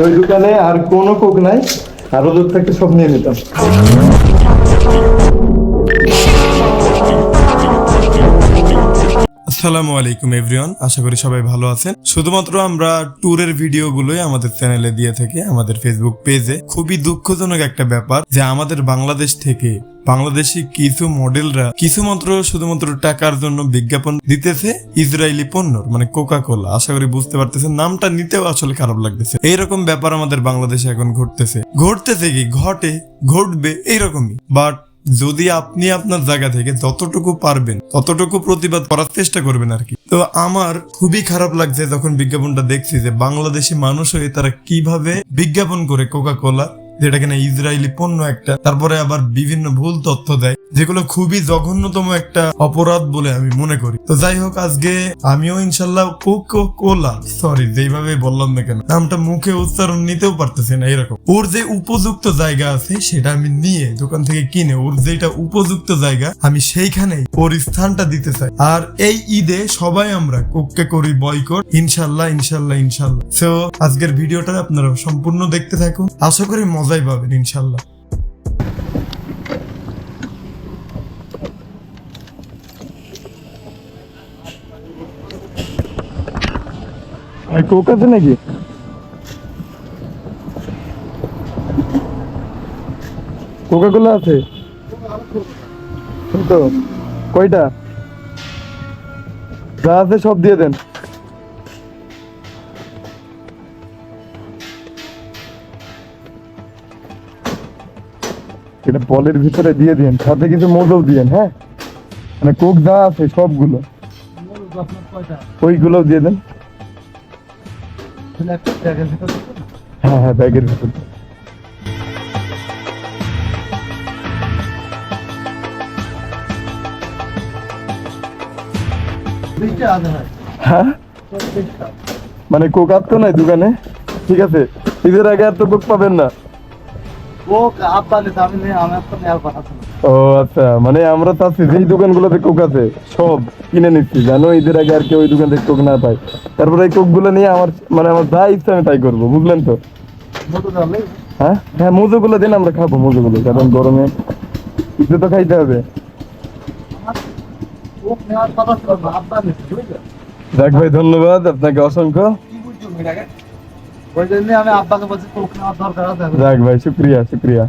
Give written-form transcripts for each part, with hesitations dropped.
ওই দোকানে আর কোনো কোক নাই, আর ওদের থেকে সব নিয়ে নিতাম। আসসালামু আলাইকুম এভরিওয়ান, আশা করি সবাই ভালো আছেন। শুধুমাত্র আমরা ট্যুরের ভিডিওগুলোই আমাদের চ্যানেলে দিয়ে থাকি, আমাদের ফেসবুক পেজে। খুবই দুঃখজনক একটা ব্যাপার যে আমাদের বাংলাদেশ থেকে বাংলাদেশি কিছু মডেলরা কিছুমাত্র শুধুমাত্র টাকার জন্য বিজ্ঞাপন দিতেছে ইসরায়েলি পণ্যর, মানে কোকা কোলা। আশা করি বুঝতে পারতেছেন, নামটা নিতেও আসলে খারাপ লাগতেছে। এইরকম ব্যাপার আমাদের বাংলাদেশে এখন ঘটতেছে কি ঘটবে এইরকমই। বাট যদি আপনি আপনার জায়গা থেকে যতটুকু পারবেন ততটুকু প্রতিবাদ করার চেষ্টা করবেন আর কি। তো আমার খুবই খারাপ লাগছে যখন বিজ্ঞাপনটা দেখছি যে বাংলাদেশি মানুষ হয়ে তারা কিভাবে বিজ্ঞাপন করে কোকা কোলা, যেটা কিনা ইসরায়েলি পণ্য একটা, তারপরে আবার বিভিন্ন ভুল তথ্য দেয়, যেগুলো খুবই জঘন্যতম একটা অপরাধ বলে আমি মনে করি। তো যাই হোক, আজকে আমিও ইনশাল্লাহ কোকা কোলা, সরি যেভাবে বললাম না কেন, নামটা মুখে উচ্চারণ নিতেও পারতেছি না, এরকম ওর যে উপযুক্ত জায়গা আছে সেটা আমি নিয়ে দোকান থেকে কিনে ওর যেটা উপযুক্ত জায়গা আমি সেইখানেই ওর স্থানটা দিতে চাই। আর এই ঈদে সবাই আমরা কোককে করি বয়কট, ইনশাল্লাহ ইনশাল্লাহ ইনশাল্লাহ। সো আজকের ভিডিওটা আপনারা সম্পূর্ণ দেখতে থাকুন, আশা করি মজাই পাবেন ইনশাল্লাহ। কোক আছে নাকি? কোকা কোলা আছে তো? কয়টা? যা আছে সব দিয়ে দেন। এটা বলের ভিতরে দিয়ে দিন, সাথে কিছু মজও দিয়েন। হ্যাঁ, মানে কোক যা আছে সবগুলো ওইগুলো দিয়ে দেন। হ্যাঁ হ্যাঁ, ব্যাগের ভিতরে। হ্যাঁ, মানে কোক আর তো নাই দোকানে, ঠিক আছে? ঈদের আগে আর তো কোক পাবেন না। ও আচ্ছা, মানে আমরা চাচ্ছি যেই দোকানগুলোতে কোক আছে সব কিনে নিচ্ছি, জানো, ঈদের আগে আর কেউ ওই দোকান থেকে কোক না পাই। তারপরে এই কোক গুলো নিয়ে আমার যা ইচ্ছা আমি তাই করবো, বুঝলেন তো? হ্যাঁ হ্যাঁ, মজুগুলো দিন, আমরা খাবো মজুগুলো, কারণ গরমে ঈদে তো খাইতে হবে। যাক ভাই, ধন্যবাদ আপনাকে অসংখ্য। যাক ভাই, শুক্রিয়া শুক্রিয়া।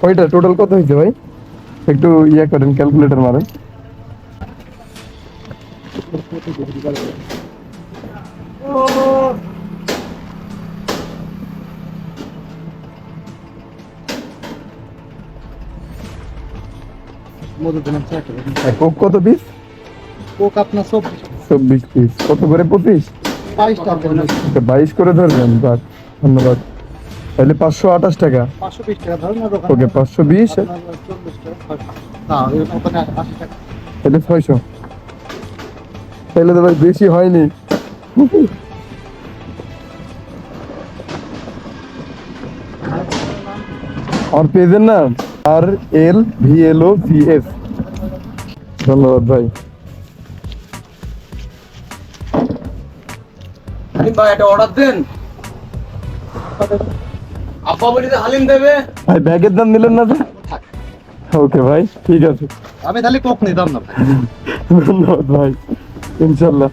ওইটা টোটাল কত হয়েছে ভাই? একটু ইয়ে করেন, ক্যালকুলেটর মারেন। কোক কত পিস? কোক আপনার 24 পিস। কত করে? 25? 22 টাকা। 22 করে ধরবেন, বাহ, ধন্যবাদ। তাহলে 528 টাকা। 520 টাকা ধরুন না দোকানে। ওকে, 520 40 টাকা। না, এরকম করে 80 টাকা। তাহলে 600। তাহলে তো ভাই বেশি হয়নি। আমার পেজের নাম RLVLOVS। ধন্যবাদ ভাই। ভাই একটা অর্ডার দেন। আপা বলিতে হালিম দেবে। ভাই ব্যাগের দাম নিলেন না তো? ওকে ভাই, ঠিক আছে। আমি তাহলে কোক নিতাম না। ধন্যবাদ ভাই, ইনশাল্লাহ।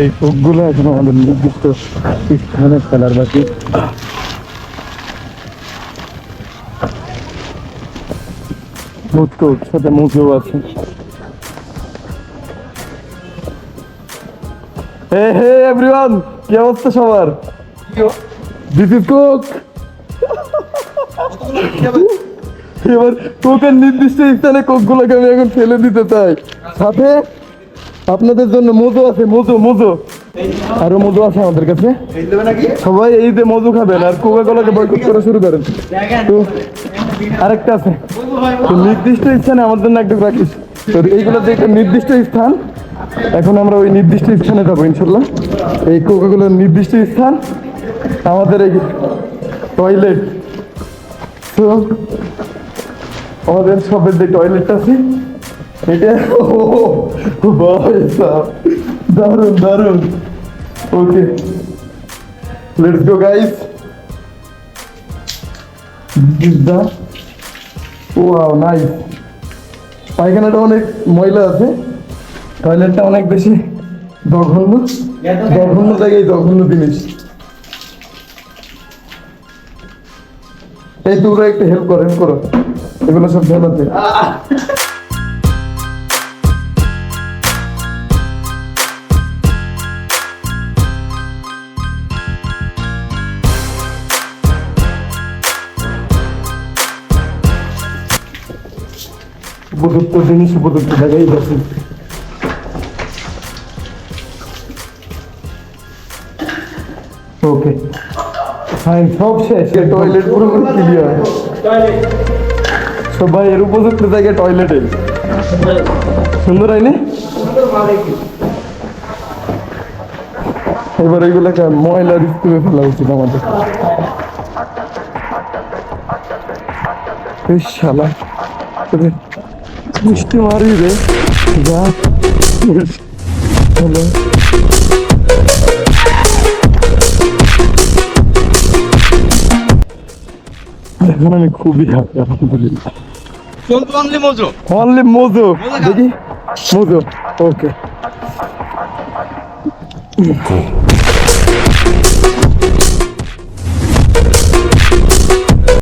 এই কোকগুলো এখন আমাদের নির্দিষ্ট স্থানে ফেলার বাকি। মুখ সাথে মুখেও আছে। হে হে এভরিওয়ান, কি অবস্থা সবার? This is Coke. এবার কোকের নির্দিষ্ট স্থানে কোকগুলোকে আমি এখন ফেলে দিতে চাই। সাথে আপনাদের জন্য মজু আছে, মজু আরো মজু আছে আমাদের কাছে। সবাই এই যে মজু খাবেন আর কোকা কোলাকে বয়কট করা শুরু করেন। তো আরেকটা আছে, তো নির্দিষ্ট স্থানে আমার জন্য একটু রাখিস। তো এইগুলো যে একটা নির্দিষ্ট স্থান, এখন আমরা ওই নির্দিষ্ট স্থানে যাবো ইনশাল্লাহ। এই কোকাগুলোর নির্দিষ্ট স্থান আমাদের এই টয়লেট। তো আমাদের সবের যে টয়লেটটা আছে এটা দারুন দারুন। Okay, let's go guys. Wow nice. পায়খানাটা অনেক ময়লা আছে, টয়লেটটা অনেক বেশি জঘন্য জায়গায় জঘন্য জিনিস। এই তোমরা একটু হেল্প করো এগুলো সব ফেলাতে। উপযুক্ত জিনিস উপযুক্ত জায়গায় গেছে। ওকে ফাইন, সব শেষ। টয়লেট পুরোপুরি ক্লিয়ার। সবাই এর উপযুক্ত জায়গায় টয়লেটে সুন্দর হয়নি? এবার এইগুলোকে ময়লা রিস্তুবে ফেলা উচিত আমাদের। শালা মিষ্টি মারি রে যা। হ্যালো, এখন আমি খুবই হ্যাপি আলহামদুলিল্লাহ। অনলি মজু দেখি মজু। ওকে